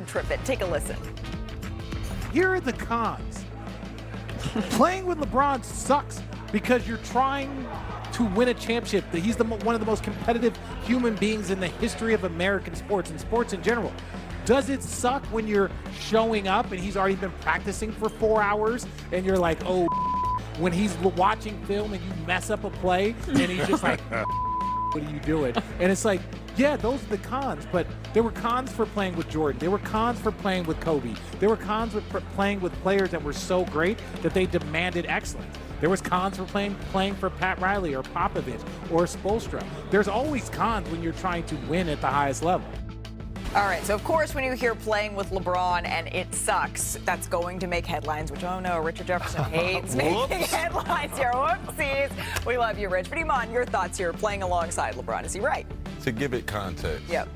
Trip it. Take a listen. Here are the cons. Playing with LeBron sucks because you're trying to win a championship. He's one of the most competitive human beings in the history of American sports and sports in general. Does it suck when you're showing up and he's already been practicing for 4 hours and you're like, oh, when he's watching film and you mess up a play and he's just like, what are you doing? And it's like, yeah, those are the cons, but there were cons for playing with Jordan. There were cons for playing with Kobe. There were cons for playing with players that were so great that they demanded excellence. There was cons for playing for Pat Riley or Popovich or Spoelstra. There's always cons when you're trying to win at the highest level. All right, so of course when you hear playing with LeBron and it sucks, that's going to make headlines, which, oh no, Richard Jefferson hates making headlines here. Whoopsies. We love you, Rich. But Iman, your thoughts here, playing alongside LeBron. Is he right? To give it context, yep.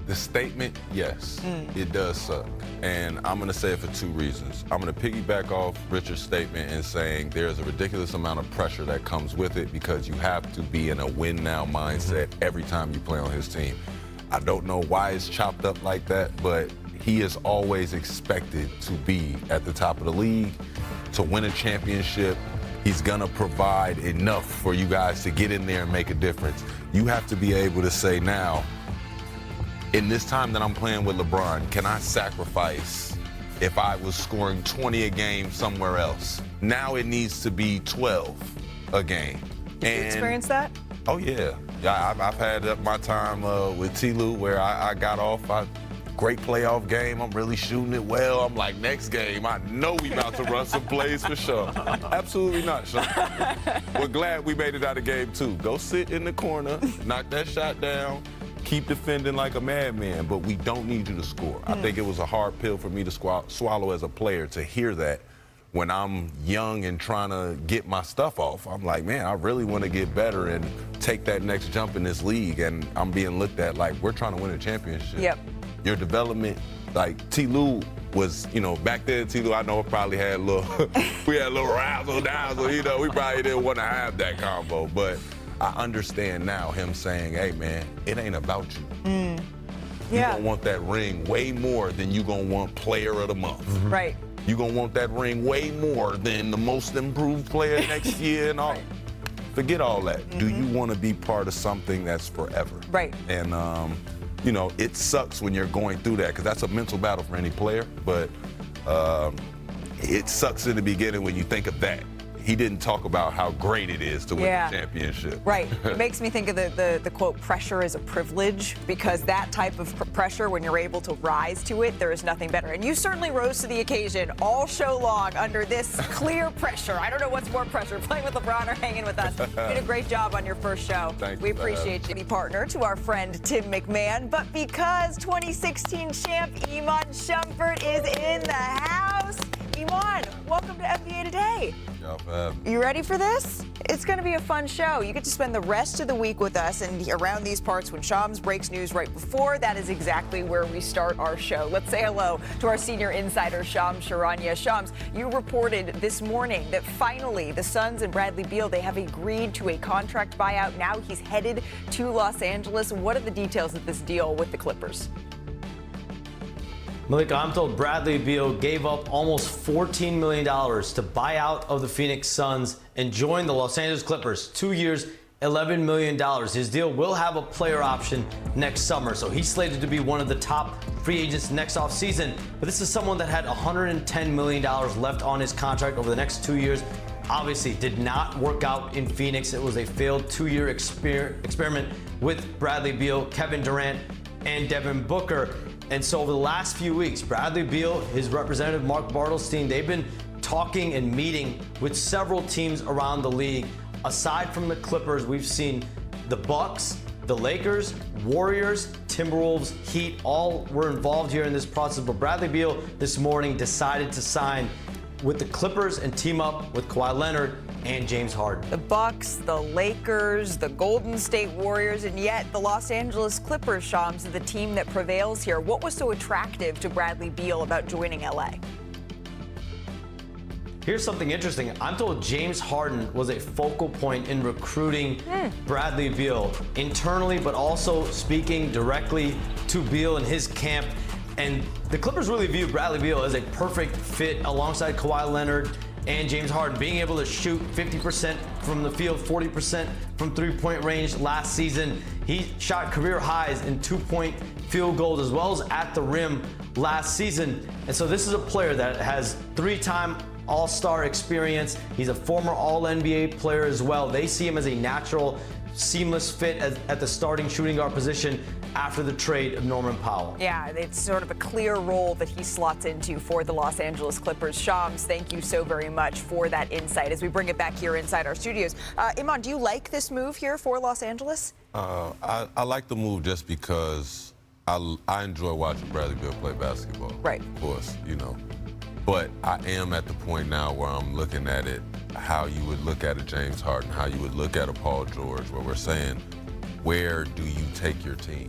The statement, yes, it does suck. And I'm going to say it for two reasons. I'm going to piggyback off Richard's statement in saying there's a ridiculous amount of pressure that comes with it because you have to be in a win-now mindset every time you play on his team. I don't know why it's chopped up like that, but he is always expected to be at the top of the league, to win a championship. He's going to provide enough for you guys to get in there and make a difference. You have to be able to say now, in this time that I'm playing with LeBron, can I sacrifice if I was scoring 20 a game somewhere else? Now it needs to be 12 a game. Did you experience that? Oh, yeah. Yeah, I've had my time with T-Lou where I got off. Great playoff game. I'm really shooting it well. I'm like, next game, I know we about to run some plays for sure. Absolutely not, Sean. We're glad we made it out of game 2. Go sit in the corner, knock that shot down, keep defending like a madman, but we don't need you to score. I think it was a hard pill for me to swallow as a player to hear that. When I'm young and trying to get my stuff off, I'm like, man, I really want to get better and take that next jump in this league. And I'm being looked at like we're trying to win a championship. Yep. Your development, like T-Lou was, back then T-Lou, I know probably had a little, we had a little razzle dazzle, we probably didn't want to have that combo. But I understand now him saying, hey, man, it ain't about you. You're going to want that ring way more than you're going to want player of the month. Right. You're going to want that ring way more than the most improved player next year and all. Right. Forget all that. Do you want to be part of something that's forever? Right. And, it sucks when you're going through that because that's a mental battle for any player. But it sucks in the beginning when you think of that. He didn't talk about how great it is to win the championship. Right. It makes me think of the quote, pressure is a privilege, because that type of pressure, when you're able to rise to it, there is nothing better. And you certainly rose to the occasion all show long under this clear pressure. I don't know what's more pressure, playing with LeBron or hanging with us. You did a great job on your first show. Thank you. We appreciate you. Partner to our friend Tim McMahon, but because 2016 champ Iman Shumpert is in the house. Iman, welcome to NBA Today. You ready for this? It's going to be a fun show. You get to spend the rest of the week with us, and around these parts when Shams breaks news right before, that is exactly where we start our show. Let's say hello to our senior insider, Shams Charania. Shams, you reported this morning that finally the Suns and Bradley Beal, they have agreed to a contract buyout. Now he's headed to Los Angeles. What are the details of this deal with the Clippers? Malika, I'm told Bradley Beal gave up almost $14 million to buy out of the Phoenix Suns and join the Los Angeles Clippers. 2 years, $11 million. His deal will have a player option next summer, so he's slated to be one of the top free agents next offseason. But this is someone that had $110 million left on his contract over the next 2 years. Obviously, did not work out in Phoenix. It was a failed 2-year experiment with Bradley Beal, Kevin Durant, and Devin Booker. And so over the last few weeks, Bradley Beal, his representative Mark Bartelstein, they've been talking and meeting with several teams around the league. Aside from the Clippers, we've seen the Bucks, the Lakers, Warriors, Timberwolves, Heat, all were involved here in this process. But Bradley Beal this morning decided to sign with the Clippers and team up with Kawhi Leonard and James Harden. The Bucks, the Lakers, the Golden State Warriors, and yet the Los Angeles Clippers, Shams, are the team that prevails here. What was so attractive to Bradley Beal about joining LA? Here's something interesting. I'm told James Harden was a focal point in recruiting Bradley Beal internally, but also speaking directly to Beal and his camp. And the Clippers really view Bradley Beal as a perfect fit alongside Kawhi Leonard and James Harden, being able to shoot 50% from the field, 40% from three-point range last season. He shot career highs in two-point field goals as well as at the rim last season. And so this is a player that has three-time All-Star experience. He's a former All-NBA player as well. They see him as a natural, seamless fit at the starting shooting guard position after the trade of Norman Powell. Yeah, it's sort of a clear role that he slots into for the Los Angeles Clippers. Shams, thank you so very much for that insight as we bring it back here inside our studios. Iman, do you like this move here for Los Angeles? I like the move just because I enjoy watching Bradley Beal play basketball. Right. Of course, you know. But I am at the point now where I'm looking at it how you would look at a James Harden, how you would look at a Paul George, where we're saying, where do you take your team?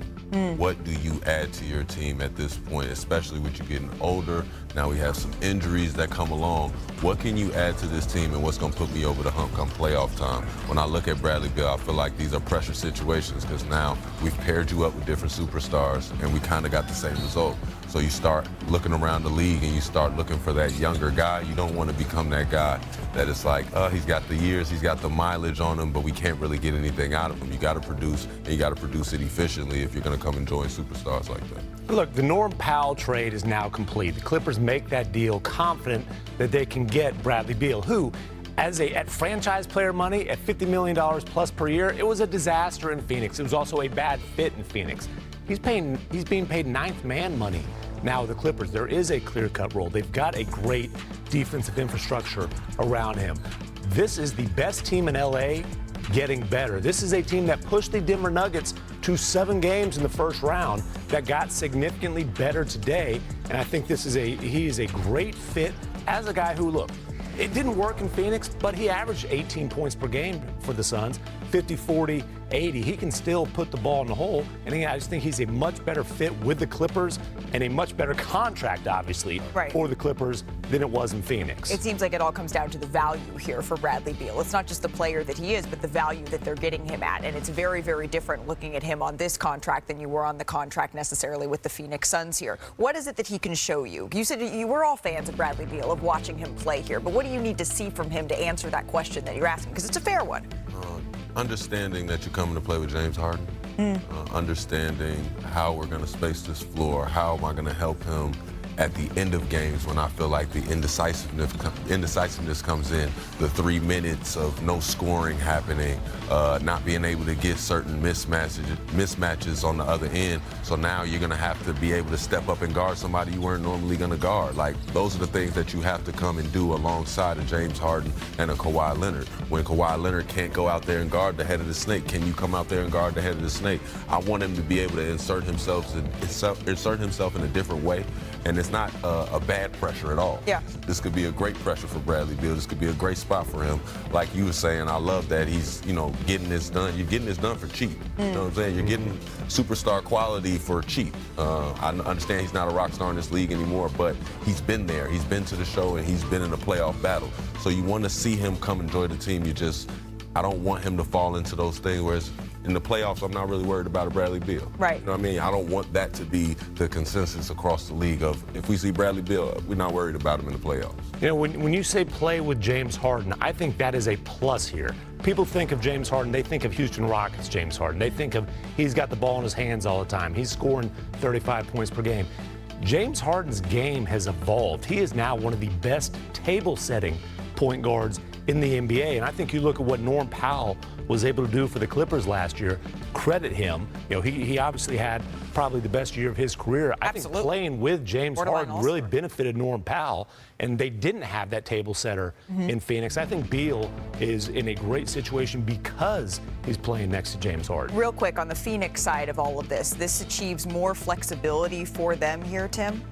What do you add to your team at this point, especially with you getting older? Now we have some injuries that come along. What can you add to this team and what's going to put me over the hump come playoff time? When I look at Bradley Beal, I feel like these are pressure situations because now we've paired you up with different superstars and we kind of got the same result. So you start looking around the league and you start looking for that younger guy. You don't want to become that guy that it's like, he's got the years, he's got the mileage on him, but we can't really get anything out of him. You got to produce, and you got to produce it efficiently if you're going to come and join superstars like that. Look, the Norm Powell trade is now complete. The Clippers make that deal confident that they can get Bradley Beal, who, at franchise player money, at $50 million plus per year, it was a disaster in Phoenix. It was also a bad fit in Phoenix. He's being paid ninth man money now with the Clippers. There is a clear-cut role. They've got a great defensive infrastructure around him. This is the best team in LA getting better. This is a team that pushed the Denver Nuggets to 7 games in the first round that got significantly better today. And I think he is a great fit as a guy who, look, it didn't work in Phoenix, but he averaged 18 points per game for the Suns, 50, 40, 80. He can still put the ball in the hole, and I just think he's a much better fit with the Clippers and a much better contract, obviously, for the Clippers than it was in Phoenix. It seems like it all comes down to the value here for Bradley Beal. It's not just the player that he is, but the value that they're getting him at, and it's very, very different looking at him on this contract than you were on the contract necessarily with the Phoenix Suns here. What is it that he can show you? You said you were all fans of Bradley Beal, of watching him play here, but what do you need to see from him to answer that question that you're asking? Because it's a fair one. Understanding that you're coming to play with James Harden, understanding how we're going to space this floor, how am I going to help him at the end of games when I feel like the indecisiveness comes in, the 3 minutes of no scoring happening, not being able to get certain mismatches on the other end. So now you're going to have to be able to step up and guard somebody you weren't normally going to guard. Like, those are the things that you have to come and do alongside a James Harden and a Kawhi Leonard. When Kawhi Leonard can't go out there and guard the head of the snake, can you come out there and guard the head of the snake? I want him to be able to insert himself in a different way. And it's not a bad pressure at all. Yeah. This could be a great pressure for Bradley Beal. This could be a great spot for him. Like you were saying, I love that he's, getting this done. You're getting this done for cheap. You know what I'm saying? You're getting superstar quality for cheap. I understand he's not a rock star in this league anymore, but he's been there. He's been to the show, and he's been in a playoff battle. So you want to see him come enjoy the team. I don't want him to fall into those things where it's, in the playoffs, I'm not really worried about a Bradley Beal. Right. You know what I mean? I don't want that to be the consensus across the league of, if we see Bradley Beal, we're not worried about him in the playoffs. When you say play with James Harden, I think that is a plus here. People think of James Harden, they think of Houston Rockets James Harden. They think of he's got the ball in his hands all the time. He's scoring 35 points per game. James Harden's game has evolved. He is now one of the best table-setting point guards in the NBA. And I think you look at what Norm Powell was able to do for the Clippers last year, credit him. He obviously had probably the best year of his career. Absolutely. I think playing with James Harden really benefited Norm Powell, and they didn't have that table setter in Phoenix. I think Beal is in a great situation because he's playing next to James Harden. Real quick, on the Phoenix side of all of this achieves more flexibility for them here, Tim?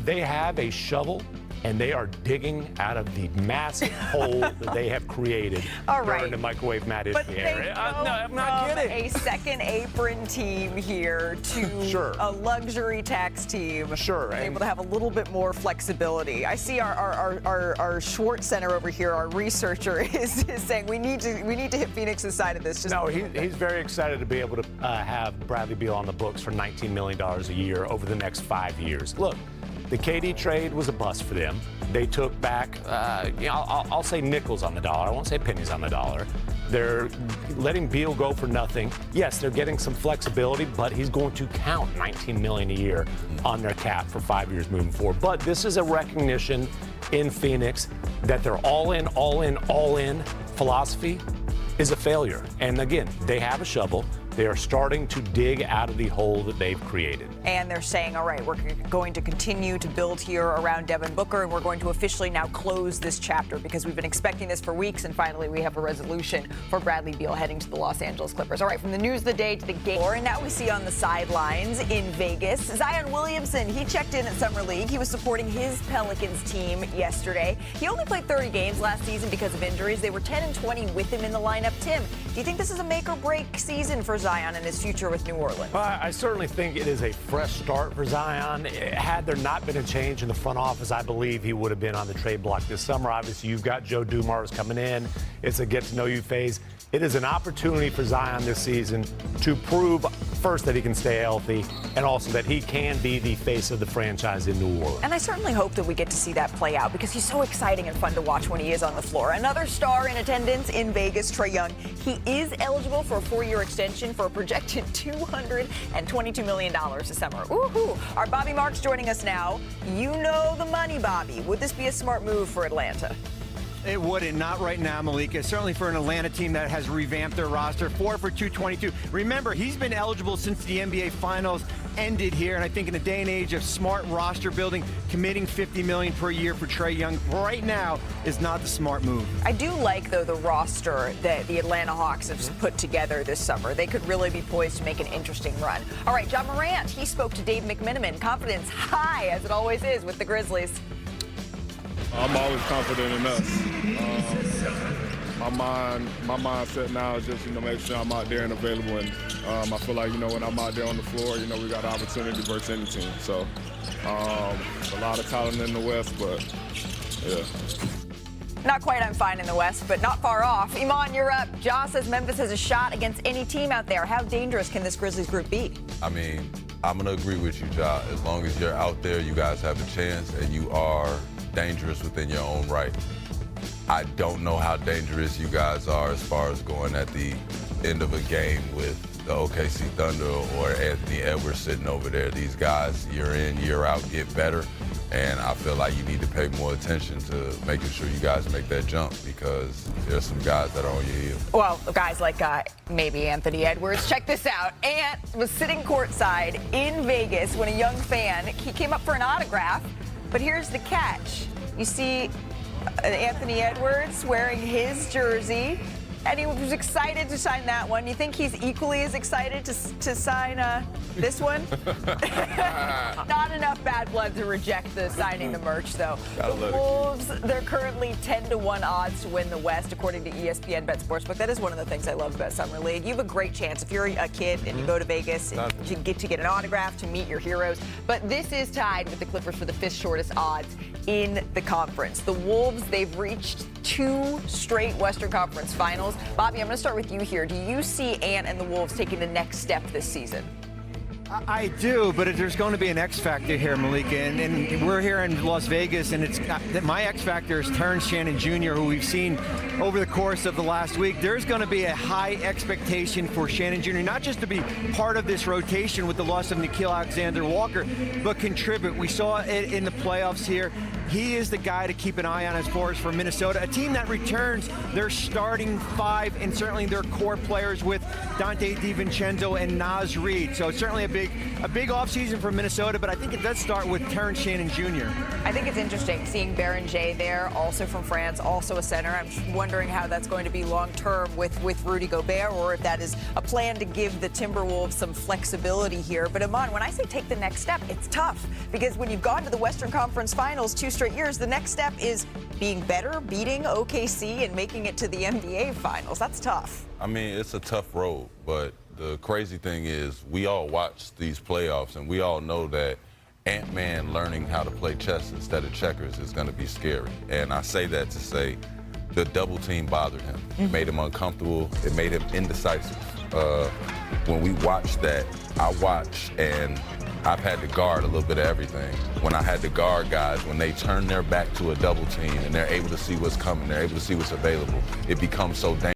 They have a shovel and they are digging out of the massive hole that they have created during the microwave Matt But Ishbia they era. No, I'm not from kidding. a second apron team here to a luxury tax team. Sure. Able to have a little bit more flexibility. I see our Schwartz Center over here, our researcher, is saying we need to hit Phoenix's side of this. No, he's very excited to be able to have Bradley Beal on the books for $19 million a year over the next 5 years. Look, the KD trade was a bust for them. They took back, I'll say nickels on the dollar. I won't say pennies on the dollar. They're letting Beal go for nothing. Yes, they're getting some flexibility, but he's going to count $19 million a year on their cap for 5 years moving forward. But this is a recognition in Phoenix that their all-in philosophy is a failure. And again, they have a shovel. They are starting to dig out of the hole that they've created. And they're saying, all right, we're going to continue to build here around Devin Booker, and we're going to officially now close this chapter because we've been expecting this for weeks, and finally we have a resolution for Bradley Beal heading to the Los Angeles Clippers. All right, from the news of the day to the game. And now we see on the sidelines in Vegas, Zion Williamson. He checked in at Summer League. He was supporting his Pelicans team yesterday. He only played 30 games last season because of injuries. They were 10-20 with him in the lineup. Tim, do you think this is a make or break season for Zion and his future with New Orleans? Well, I certainly think it is a fresh start for Zion. Had there not been a change in the front office, I believe he would have been on the trade block this summer. Obviously, you've got Joe Dumars coming in. It's a get-to-know-you phase. It is an opportunity for Zion this season to prove first that he can stay healthy and also that he can be the face of the franchise in New Orleans. And I certainly hope that we get to see that play out because he's so exciting and fun to watch when he is on the floor. Another star in attendance in Vegas, Trae Young. He is eligible for a 4-year extension for a projected $222 million this summer. Woohoo! Our Bobby Marks joining us now. You know the money, Bobby. Would this be a smart move for Atlanta? It wouldn't, not right now, Malika. Certainly for an Atlanta team that has revamped their roster. 4 for 222. Remember, he's been eligible since the NBA Finals ended here, and I think in a day and age of smart roster building, committing $50 million per year for Trae Young right now is not the smart move. I do like, though, the roster that the Atlanta Hawks have put together this summer. They could really be poised to make an interesting run. All right, John Morant, he spoke to Dave McMenamin. Confidence high, as it always is with the Grizzlies. I'm always confident in us. My mindset now is just, make sure I'm out there and available. And I feel like, when I'm out there on the floor, we got an opportunity versus any team. So a lot of talent in the West, but yeah. Not quite I'm fine in the West, but not far off. Iman, you're up. Ja says Memphis has a shot against any team out there. How dangerous can this Grizzlies group be? I'm going to agree with you, Ja. As long as you're out there, you guys have a chance, and you are dangerous within your own right. I don't know how dangerous you guys are as far as going at the end of a game with the OKC Thunder or Anthony Edwards sitting over there. These guys, year in, year out, get better. And I feel like you need to pay more attention to making sure you guys make that jump because there's some guys that are on your heel. Well, guys like maybe Anthony Edwards. Check this out. Ant was sitting courtside in Vegas when a young fan, he came up for an autograph, but here's the catch. You see Anthony Edwards wearing his jersey, and he was excited to sign that one. You think he's equally as excited to sign this one? Not enough bad blood to reject the signing the merch, though. The Wolves, they're currently 10-1 odds to win the West, according to ESPN Bet Sportsbook. That is one of the things I love about Summer League. You have a great chance if you're a kid and you go to Vegas and you get to get an autograph to meet your heroes. But this is tied with the Clippers for the 5th shortest odds in the conference. The Wolves, they've reached 2 straight Western Conference finals. Bobby, I'm going to start with you here. Do you see Ant and the Wolves taking the next step this season? I do, but there's going to be an X factor here, Malika, and we're here in Las Vegas, and it's my X factor is Terrence Shannon Jr., who we've seen over the course of the last week. There's going to be a high expectation for Shannon Jr., not just to be part of this rotation with the loss of Nickeil Alexander-Walker, but contribute. We saw it in the playoffs here. He is the guy to keep an eye on as far as for Minnesota, a team that returns their starting 5 and certainly their core players with Dante DiVincenzo and Naz Reid. So it's certainly a big big offseason for Minnesota, but I think it does start with Terrence Shannon Jr. I think it's interesting seeing Baron J there, also from France, also a center. I'm just wondering how that's going to be long-term with Rudy Gobert, or if that is a plan to give the Timberwolves some flexibility here. But Iman, when I say take the next step, it's tough, because when you've gone to the Western Conference Finals 2 straight years, the next step is being better, beating OKC, and making it to the NBA Finals. That's tough. I mean, it's a tough road, but the crazy thing is we all watch these playoffs, and we all know that Ant-Man learning how to play chess instead of checkers is going to be scary. And I say that to say the double team bothered him. It made him uncomfortable. It made him indecisive. When we watched that, I watched, and I've had to guard a little bit of everything. When I had to guard guys, when they turn their back to a double team and they're able to see what's coming, they're able to see what's available, it becomes so dangerous.